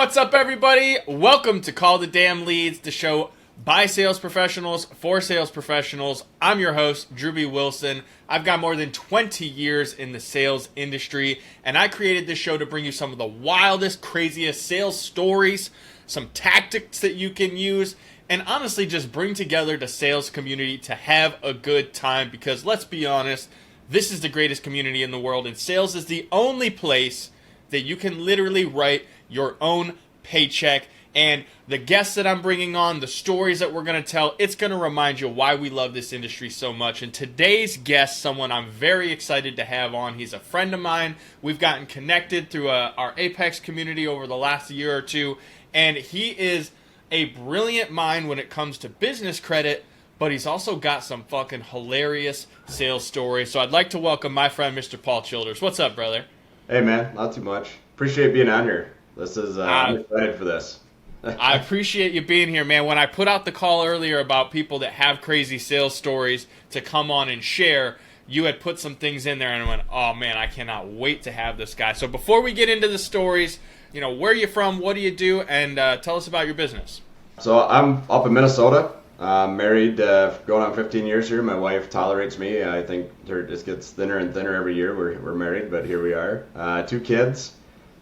What's up, everybody? Welcome to Call the Damn Leads, the show by sales professionals for sales professionals. I'm your host, Drewbie Wilson. I've got more than 20 years in the sales industry, and I created this show to bring you some of the wildest, craziest sales stories, some tactics that you can use, and honestly just bring together the sales community to have a good time, because let's be honest, this is the greatest community in the world, and sales is the only place that you can literally write your own paycheck. And the guests that I'm bringing on, the stories that we're going to tell, it's going to remind you why we love this industry so much. And today's guest, someone I'm very excited to have on. He's a friend of mine. We've gotten connected through our Apex community over the last year or two. And he is a brilliant mind when it comes to business credit, but he's also got some fucking hilarious sales stories. So I'd like to welcome my friend, Mr. Paul Childers. What's up, brother? Hey, man. Not too much. Appreciate being on here. I'm excited for this. I appreciate you being here, man. When I put out the call earlier about people that have crazy sales stories to come on and share, you had put some things in there, and I went, oh, man, I cannot wait to have this guy. So before we get into the stories, where are you from, what do you do, and tell us about your business. So I'm up in Minnesota. I'm married, going on 15 years here. My wife tolerates me. I think her just gets thinner and thinner every year. We're married, but here we are. 2 kids.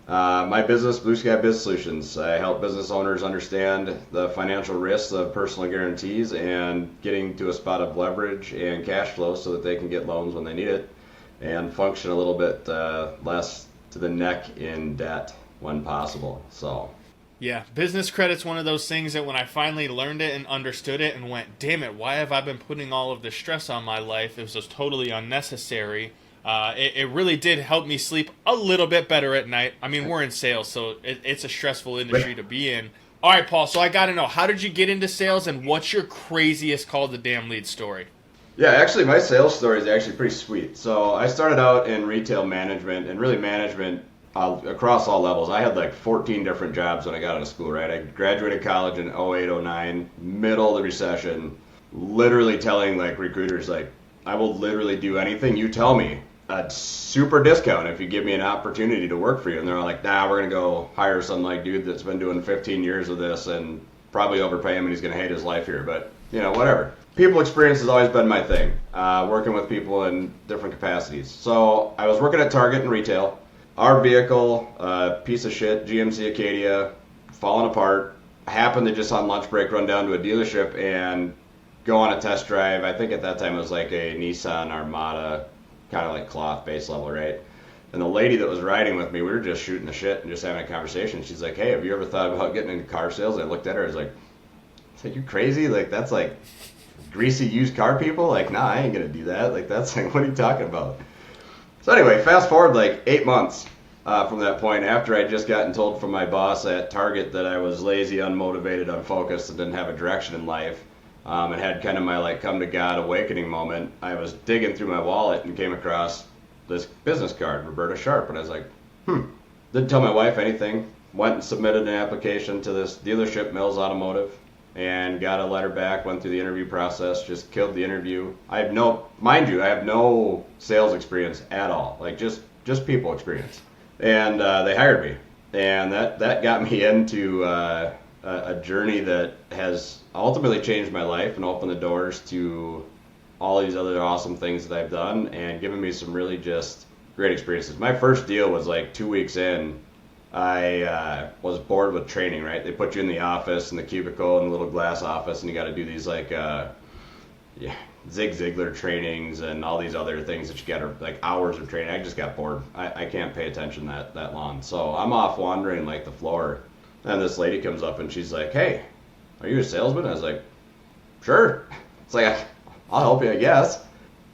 My business, Blue Sky Business Solutions. I help business owners understand the financial risks of personal guarantees and getting to a spot of leverage and cash flow so that they can get loans when they need it and function a little bit less to the neck in debt when possible. Yeah, business credit's one of those things that when I finally learned it and understood it and went, damn it, why have I been putting all of this stress on my life? It was just totally unnecessary. It really did help me sleep a little bit better at night. I mean, we're in sales, so it's a stressful industry to be in. All right, Paul, so I got to know, how did you get into sales, and what's your craziest Call the Damn Lead story? Yeah, actually, my sales story is actually pretty sweet. So I started out in retail management, and really management across all levels. I had like 14 different jobs when I got out of school, right? I graduated college in 08, 09, middle of the recession, literally telling like recruiters, like, I will literally do anything you tell me. A super discount if you give me an opportunity to work for you. And they're like, nah, we're going to go hire some like dude that's been doing 15 years of this and probably overpay him and he's going to hate his life here. But, whatever. People experience has always been my thing, working with people in different capacities. So I was working at Target in retail. Our vehicle, piece of shit, GMC Acadia, falling apart. Happened to just on lunch break run down to a dealership and go on a test drive. I think at that time it was like a Nissan Armada, kind of like cloth base level, right? And the lady that was riding with me, we were just shooting the shit and just having a conversation. She's like, hey, have you ever thought about getting into car sales? I looked at her, I was like, you crazy? Like, that's like greasy used car people? Like, nah, I ain't gonna do that. Like, that's like, what are you talking about? So anyway, fast forward like 8 months from that point, after I'd just gotten told from my boss at Target that I was lazy, unmotivated, unfocused, and didn't have a direction in life. And had kind of my like come to God awakening moment. I was digging through my wallet and came across this business card, Roberta Sharp, and I was like, Didn't tell my wife anything. Went and submitted an application to this dealership, Mills Automotive, and got a letter back. Went through the interview process, just killed the interview. I have no sales experience at all, like just people experience. And they hired me, and that got me into a journey that has ultimately changed my life and opened the doors to all these other awesome things that I've done and given me some really just great experiences. My first deal was like 2 weeks in. I was bored with training, right? They put you in the office, in the cubicle, in the little glass office, and you got to do these like Zig Ziglar trainings and all these other things that you got to, like hours of training. I just got bored. I can't pay attention that long. So I'm off wandering like the floor. And this lady comes up and she's like, hey, are you a salesman? I was like, sure. It's like, I'll help you, I guess.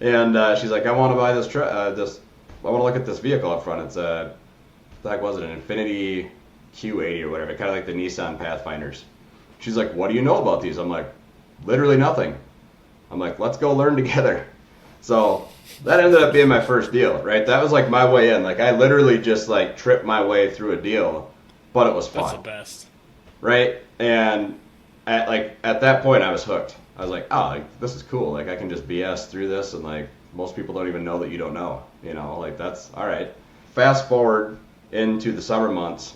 And she's like, I want to buy this I want to look at this vehicle up front. It's an Infiniti Q80 or whatever, kind of like the Nissan Pathfinders. She's like, what do you know about these? I'm like, literally nothing. I'm like, let's go learn together. So that ended up being my first deal, right? That was like my way in. Like I literally just like tripped my way through a deal. But it was fun. That's the best. Right? And at that point, I was hooked. I was like, oh, like, this is cool. Like, I can just BS through this, and, like, most people don't even know that you don't know. Like, that's all right. Fast forward into the summer months.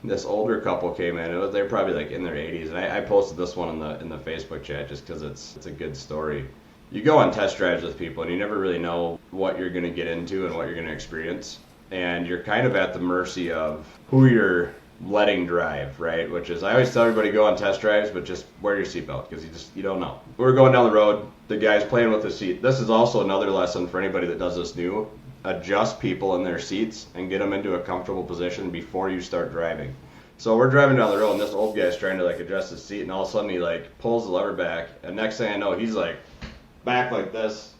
this older couple came in. They were probably like in their 80s, and I posted this one in the Facebook chat just because it's a good story. You go on test drives with people, and you never really know what you're going to get into and what you're going to experience, and you're kind of at the mercy of who you're letting drive, right? Which is, I always tell everybody go on test drives, but just wear your seatbelt because you don't know. We were going down the road, the guy's playing with the seat. This is also another lesson for anybody that does this new. Adjust people in their seats and get them into a comfortable position before you start driving. So we're driving down the road, and this old guy's trying to like adjust his seat, and all of a sudden he like pulls the lever back, and next thing I know, he's like back like this,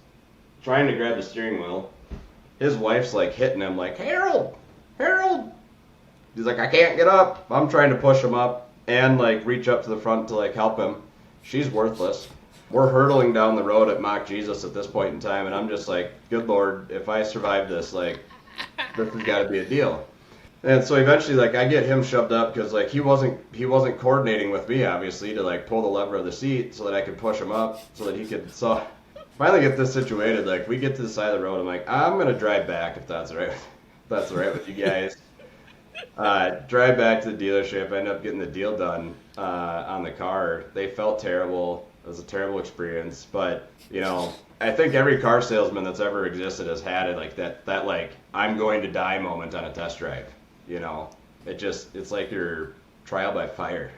trying to grab the steering wheel. His wife's like hitting him like, Harold! He's like, I can't get up. I'm trying to push him up and like reach up to the front to like help him. She's worthless. We're hurtling down the road at Mock Jesus at this point in time, and I'm just like, good Lord, if I survive this, like, this has got to be a deal. And so eventually, like, I get him shoved up because like he wasn't coordinating with me, obviously, to like pull the lever of the seat so that I could push him up so that he could. So finally get this situated. Like, we get to the side of the road. I'm like, I'm gonna drive back if that's all right. If that's all right with you guys. Drive back to the dealership. I end up getting the deal done on the car. They felt terrible. It was a terrible experience, but you know, I think every car salesman that's ever existed has had it like that like I'm going to die moment on a test drive. You know, it's like your trial by fire.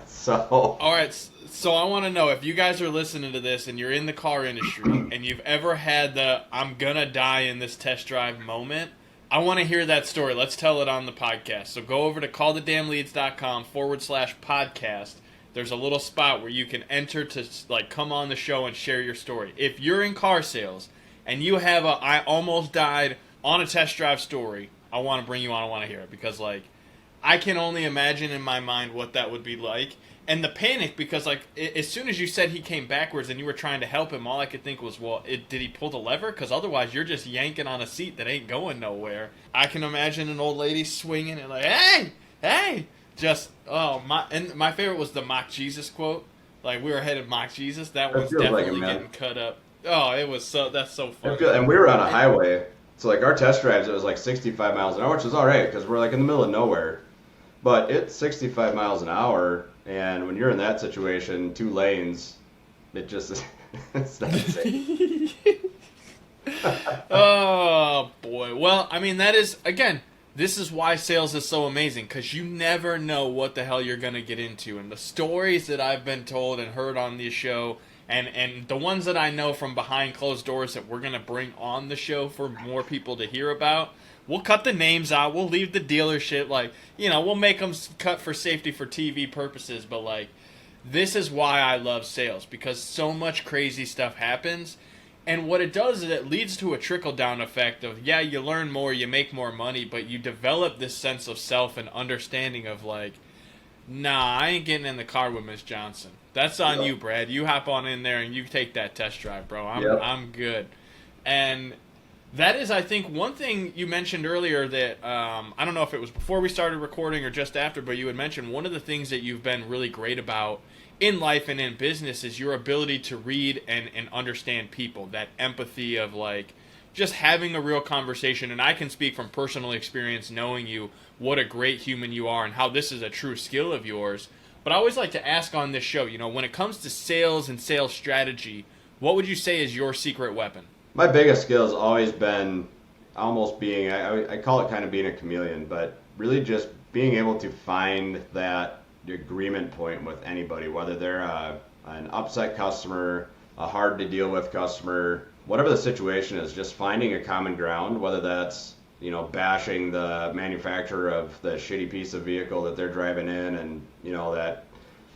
So all right, so I want to know if you guys are listening to this and you're in the car industry and you've ever had the I'm gonna die in this test drive moment. I want to hear that story. Let's tell it on the podcast. So go over to callthedamnleads.com/podcast. There's a little spot where you can enter to like come on the show and share your story. If you're in car sales and you have a I almost died on a test drive story, I want to bring you on. I want to hear it because like I can only imagine in my mind what that would be like. And the panic, because like as soon as you said he came backwards and you were trying to help him, all I could think was, well, did he pull the lever? Because otherwise you're just yanking on a seat that ain't going nowhere. I can imagine an old lady swinging and like, hey, just my favorite was the Mock Jesus quote. Like we were headed Mock Jesus. That one's definitely like getting cut up. Oh, it was that's so funny. And we were on a highway, so like our test drives, it was like 65 miles an hour, which is all right because we're like in the middle of nowhere. But it's 65 miles an hour. And when you're in that situation, 2 lanes, it just it's not insane. Oh boy. Well, I mean that is again, this is why sales is so amazing because you never know what the hell you're gonna get into. And the stories that I've been told and heard on this show, and the ones that I know from behind closed doors that we're gonna bring on the show for more people to hear about. We'll cut the names out. We'll leave the dealership. Like, you know, we'll make them cut for safety for TV purposes. But, like, this is why I love sales. Because so much crazy stuff happens. And what it does is it leads to a trickle-down effect of, yeah, you learn more, you make more money. But you develop this sense of self and understanding of, like, nah, I ain't getting in the car with Miss Johnson. That's on you, Brad. You hop on in there and you take that test drive, bro. I'm good. And that is, I think, one thing you mentioned earlier that, I don't know if it was before we started recording or just after, but you had mentioned one of the things that you've been really great about in life and in business is your ability to read and understand people, that empathy of, like, just having a real conversation. And I can speak from personal experience knowing you, what a great human you are and how this is a true skill of yours. But I always like to ask on this show, you know, when it comes to sales and sales strategy, what would you say is your secret weapon? My biggest skill has always been almost being, I call it kind of being a chameleon, but really just being able to find that agreement point with anybody, whether they're an upset customer, a hard to deal with customer, whatever the situation is, just finding a common ground, whether that's, you know, bashing the manufacturer of the shitty piece of vehicle that they're driving in and, you know, that,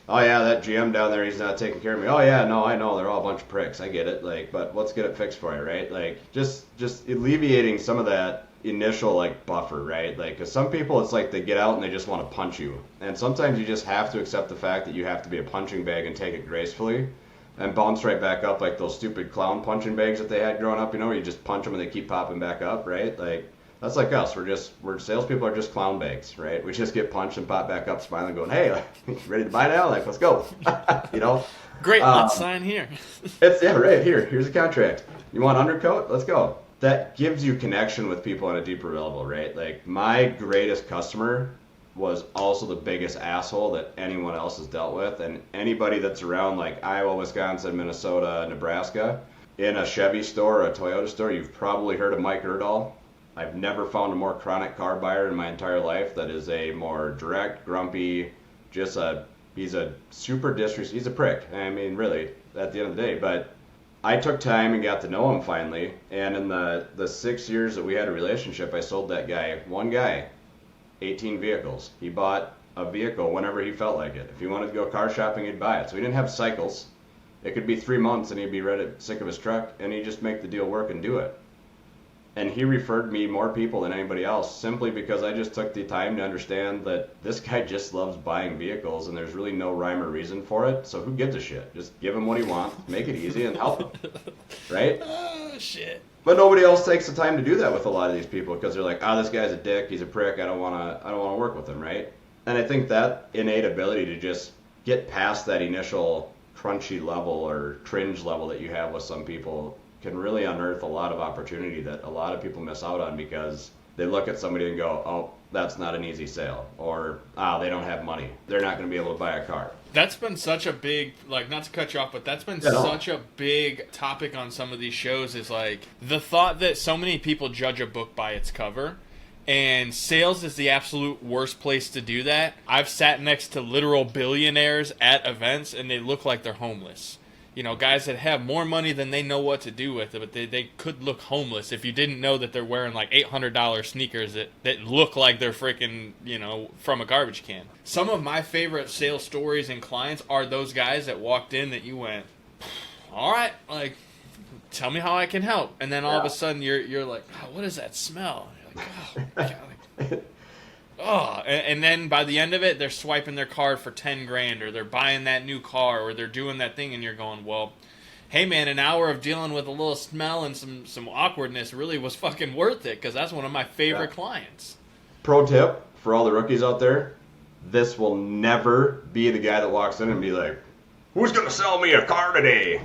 oh yeah, that GM down there, he's not taking care of me. Oh yeah, no, I know, they're all a bunch of pricks. I get it, like, but let's get it fixed for you, right? Like, just alleviating some of that initial, like, buffer, right? Like, because some people, it's like they get out and they just want to punch you. And sometimes you just have to accept the fact that you have to be a punching bag and take it gracefully and bounce right back up like those stupid clown punching bags that they had growing up, you know, where you just punch them and they keep popping back up, right? Like, that's like us. We're salespeople are just clown bags, right? We just get punched and pop back up, smiling, going, "Hey, ready to buy now? Like, let's go." You know. Great. Let's sign here. Right here. Here's a contract. You want undercoat? Let's go. That gives you connection with people on a deeper level, right? Like my greatest customer was also the biggest asshole that anyone else has dealt with. And anybody that's around like Iowa, Wisconsin, Minnesota, Nebraska, in a Chevy store or a Toyota store, you've probably heard of Mike Erdahl. I've never found a more chronic car buyer in my entire life that is a more direct, grumpy, he's a super he's a prick. I mean, really, at the end of the day. But I took time and got to know him finally. And in the 6 years that we had a relationship, I sold that guy, one guy, 18 vehicles. He bought a vehicle whenever he felt like it. If he wanted to go car shopping, he'd buy it. So he didn't have cycles. It could be 3 months and he'd be sick of his truck, and he'd just make the deal work and do it. And he referred me more people than anybody else simply because I just took the time to understand that this guy just loves buying vehicles and there's really no rhyme or reason for it. So who gives a shit? Just give him what he wants, make it easy, and help him. Right? Oh, shit. But nobody else takes the time to do that with a lot of these people because they're like, this guy's a dick, he's a prick, I don't want to work with him, right? And I think that innate ability to just get past that initial crunchy level or cringe level that you have with some people can really unearth a lot of opportunity that a lot of people miss out on because they look at somebody and go, oh, that's not an easy sale, or they don't have money, they're not going to be able to buy a car. That's been such a big, like, not to cut you off, but that's been such a big topic on some of these shows, is like the thought that so many people judge a book by its cover, and sales is the absolute worst place to do that. I've sat next to literal billionaires at events and they look like they're homeless. You know, guys that have more money than they know what to do with it, but they could look homeless if you didn't know that they're wearing like $800 sneakers that look like they're freaking, from a garbage can. Some of my favorite sales stories and clients are those guys that walked in that you went, all right, like, tell me how I can help. And then all of a sudden you're like, what is that smell? And you're like, God. And then by the end of it, they're swiping their card for 10 grand, or they're buying that new car, or they're doing that thing, and you're going, well, hey man, an hour of dealing with a little smell and some awkwardness really was fucking worth it, because that's one of my favorite clients. Pro tip for all the rookies out there, this will never be the guy that walks in and be like, who's going to sell me a car today?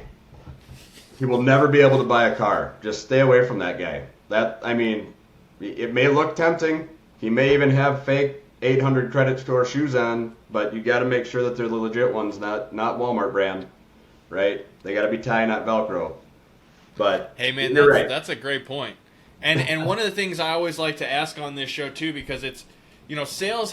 He will never be able to buy a car. Just stay away from that guy. It may look tempting. He may even have fake 800 credit score shoes on, but you got to make sure that they're the legit ones, not Walmart brand, right? They got to be tie, not Velcro. But hey man, that's a great point. And one of the things I always like to ask on this show too, because it's, sales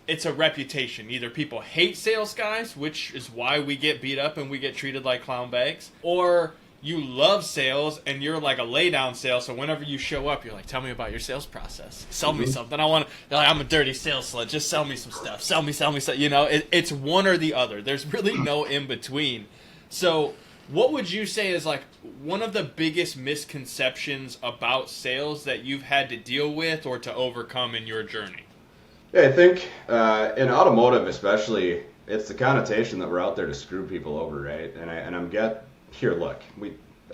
it's a reputation. Either people hate sales guys, which is why we get beat up and we get treated like clown bags, or you love sales and you're like a lay down sale, so whenever you show up you're like, tell me about your sales process, sell me something, I'm a dirty sales slut, just sell me some stuff, sell me stuff. It's one or the other. There's really no in between. So what would you say is like one of the biggest misconceptions about sales that you've had to deal with or to overcome in your journey? Yeah, I think in automotive especially, it's the connotation that we're out there to screw people over, right? Here, look.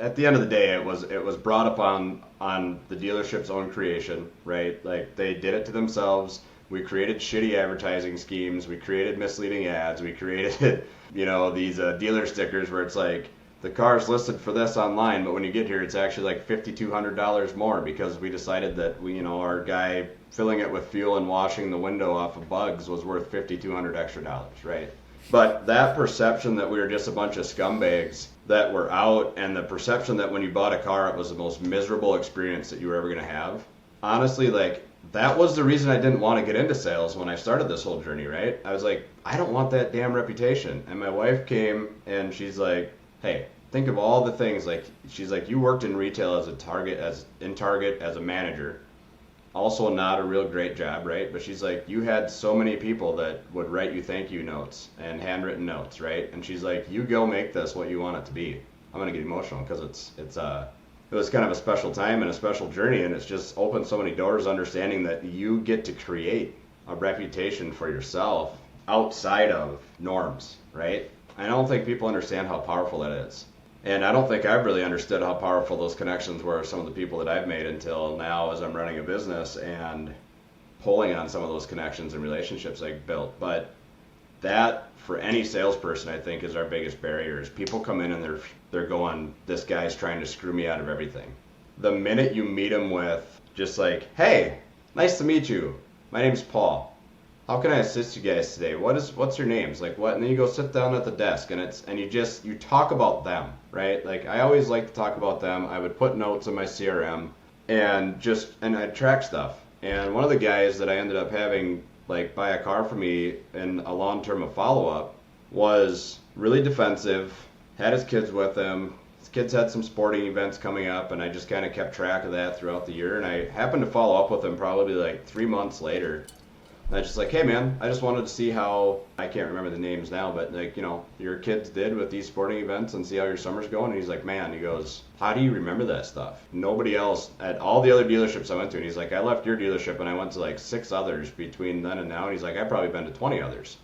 At the end of the day, it was brought up on the dealership's own creation, right? Like they did it to themselves. We created shitty advertising schemes. We created misleading ads. We created, these dealer stickers where it's like the car's listed for this online, but when you get here, it's actually like $5,200 more because we decided that our guy filling it with fuel and washing the window off of bugs was worth $5,200 extra dollars, right? But that perception that we were just a bunch of scumbags that were out, and the perception that when you bought a car it was the most miserable experience that you were ever going to have, honestly, like, that was the reason I didn't want to get into sales when I started this whole journey, right? I was like, I don't want that damn reputation. And my wife came and she's like, hey, think of all the things, like, she's like, you worked in retail as Target as a manager. Also not a real great job, right? But she's like, you had so many people that would write you thank you notes and handwritten notes, right? And she's like, you go make this what you want it to be. I'm gonna get emotional because it was kind of a special time and a special journey, and it's just opened so many doors, understanding that you get to create a reputation for yourself outside of norms, right? I don't think people understand how powerful that is. And I don't think I've really understood how powerful those connections were with some of the people that I've made until now as I'm running a business and pulling on some of those connections and relationships I've built. But that, for any salesperson, I think is our biggest barrier, is people come in and they're going, this guy's trying to screw me out of everything. The minute you meet them with just like, hey, nice to meet you. My name's Paul. how can I assist you guys today? What's your names? Like what? And then you go sit down at the desk and you talk about them, right? Like I always like to talk about them. I would put notes in my CRM and I'd track stuff. And one of the guys that I ended up having like buy a car for me in a long term of follow up was really defensive, had his kids with him. His kids had some sporting events coming up, and I just kind of kept track of that throughout the year. And I happened to follow up with him probably like 3 months later. And I was just like, hey man, I just wanted to see how, I can't remember the names now, but like, your kids did with these sporting events and see how your summer's going. And he's like, man, he goes, how do you remember that stuff? Nobody else at all the other dealerships I went to. And he's like, I left your dealership and I went to like 6 others between then and now. And he's like, I've probably been to 20 others.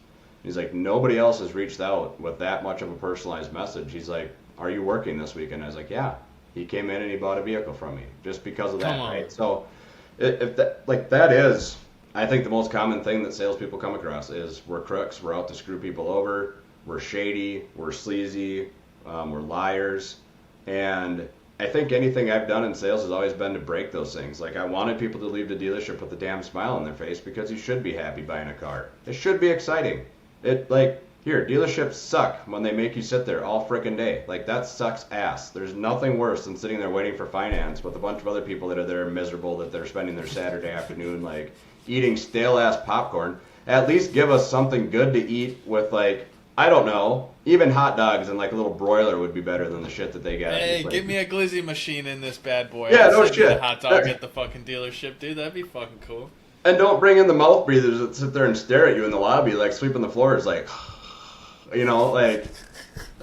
He's like, nobody else has reached out with that much of a personalized message. He's like, are you working this weekend? I was like, yeah. He came in and he bought a vehicle from me just because of that, right? So if that, like that is, I think the most common thing that salespeople come across is we're crooks, we're out to screw people over, we're shady, we're sleazy, we're liars. And I think anything I've done in sales has always been to break those things. Like I wanted people to leave the dealership with a damn smile on their face because you should be happy buying a car. It should be exciting. Dealerships suck when they make you sit there all frickin' day. Like that sucks ass. There's nothing worse than sitting there waiting for finance with a bunch of other people that are there miserable, that they're spending their Saturday afternoon like eating stale ass popcorn. At least give us something good to eat with, like, I don't know, even hot dogs and like a little broiler would be better than the shit that they got. Hey, give me a glizzy machine in this bad boy. Yeah, no shit. A hot dog at the fucking dealership, dude. That'd be fucking cool. And don't bring in the mouth breathers that sit there and stare at you in the lobby like sweeping the floors, like,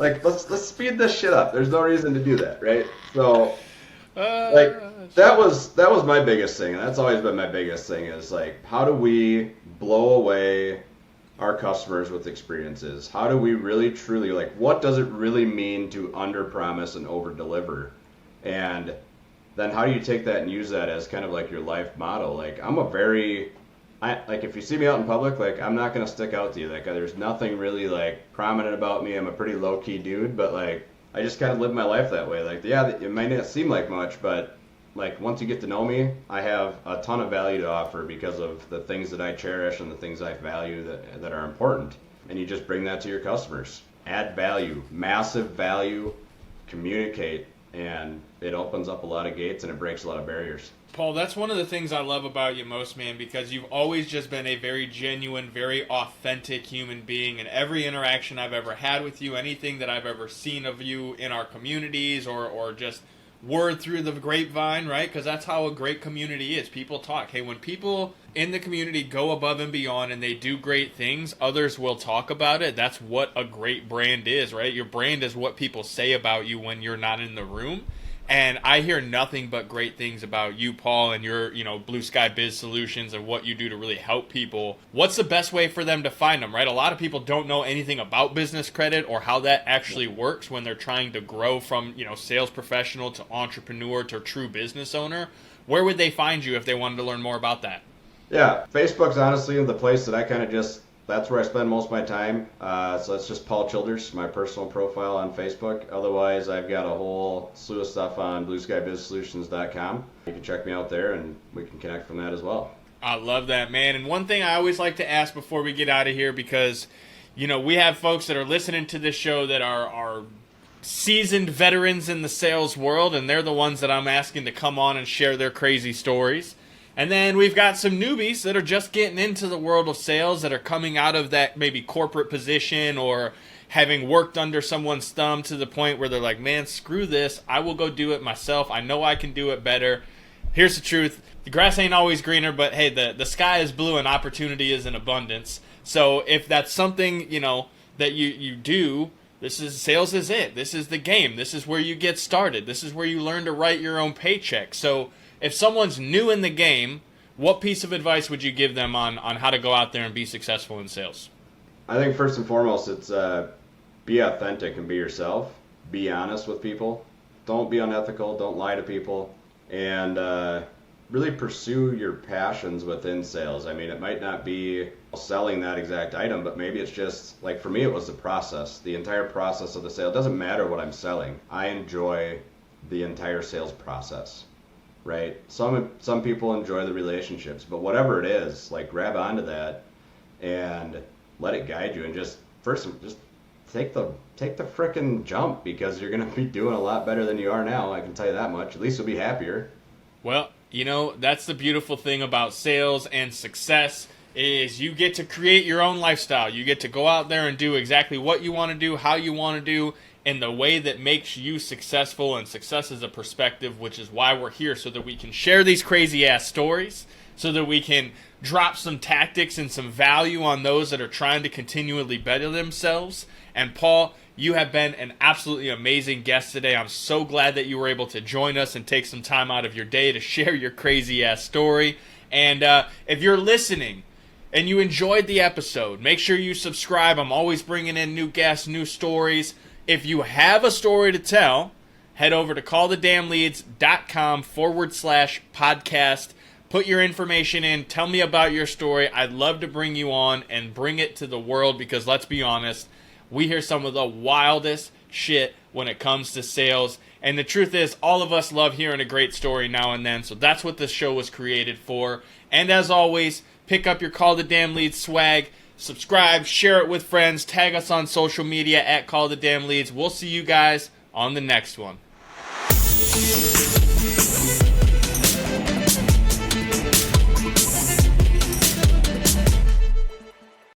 let's speed this shit up. There's no reason to do that, right? So, that was my biggest thing, and that's always been my biggest thing is like, how do we blow away our customers with experiences? How do we really truly, like, what does it really mean to under promise and over deliver? And then how do you take that and use that as kind of like your life motto? Like if you see me out in public, like I'm not gonna stick out to you. Like there's nothing really like prominent about me. I'm a pretty low key dude, but like I just kind of live my life that way. Like yeah, it might not seem like much, but like once you get to know me, I have a ton of value to offer because of the things that I cherish and the things I value that are important. And you just bring that to your customers. Add value, massive value, communicate, and it opens up a lot of gates and it breaks a lot of barriers. Paul, that's one of the things I love about you most, man, because you've always just been a very genuine, very authentic human being. And every interaction I've ever had with you, anything that I've ever seen of you in our communities or just word through the grapevine, right? Because that's how a great community is. People talk. Hey, when people in the community go above and beyond and they do great things, others will talk about it. That's what a great brand is, right? Your brand is what people say about you when you're not in the room. And I hear nothing but great things about you, Paul, and your, Blue Sky Biz Solutions and what you do to really help people. What's the best way for them to find them, right? A lot of people don't know anything about business credit or how that actually works when they're trying to grow from, sales professional to entrepreneur to true business owner. Where would they find you if they wanted to learn more about that? Yeah, Facebook's honestly the place that I kind of that's where I spend most of my time. So it's just Paul Childers, my personal profile on Facebook. Otherwise, I've got a whole slew of stuff on blueskybizsolutions.com. You can check me out there, and we can connect from that as well. I love that, man. And one thing I always like to ask before we get out of here, because, we have folks that are listening to this show that are seasoned veterans in the sales world, and they're the ones that I'm asking to come on and share their crazy stories. And then we've got some newbies that are just getting into the world of sales, that are coming out of that maybe corporate position or having worked under someone's thumb to the point where they're like, man, screw this. I will go do it myself. I know I can do it better. Here's the truth. The grass ain't always greener, but hey, the sky is blue and opportunity is in abundance. So if that's something, that you do, sales is it. This is the game. This is where you get started. This is where you learn to write your own paycheck. So if someone's new in the game, what piece of advice would you give them on how to go out there and be successful in sales? I think first and foremost, it's be authentic and be yourself. Be honest with people. Don't be unethical. Don't lie to people. And really pursue your passions within sales. I mean, it might not be selling that exact item, but maybe it's just, like for me, it was the process. The entire process of the sale. It doesn't matter what I'm selling. I enjoy the entire sales process. Right? Some people enjoy the relationships, but whatever it is, like grab onto that and let it guide you. And just take the frickin' jump, because you're going to be doing a lot better than you are now. I can tell you that much. At least you'll be happier. Well, that's the beautiful thing about sales and success is you get to create your own lifestyle. You get to go out there and do exactly what you want to do, how you want to do, in the way that makes you successful. And success is a perspective, which is why we're here, so that we can share these crazy-ass stories, so that we can drop some tactics and some value on those that are trying to continually better themselves. And Paul, you have been an absolutely amazing guest today. I'm so glad that you were able to join us and take some time out of your day to share your crazy-ass story. And if you're listening and you enjoyed the episode, make sure you subscribe. I'm always bringing in new guests, new stories. If you have a story to tell, head over to callthedamnleads.com/podcast. Put your information in. Tell me about your story. I'd love to bring you on and bring it to the world, because let's be honest, we hear some of the wildest shit when it comes to sales. And the truth is, all of us love hearing a great story now and then. So that's what this show was created for. And as always, pick up your Call the Damn Leads swag. Subscribe, share it with friends, tag us on social media at Call the Damn Leads. We'll see you guys on the next one.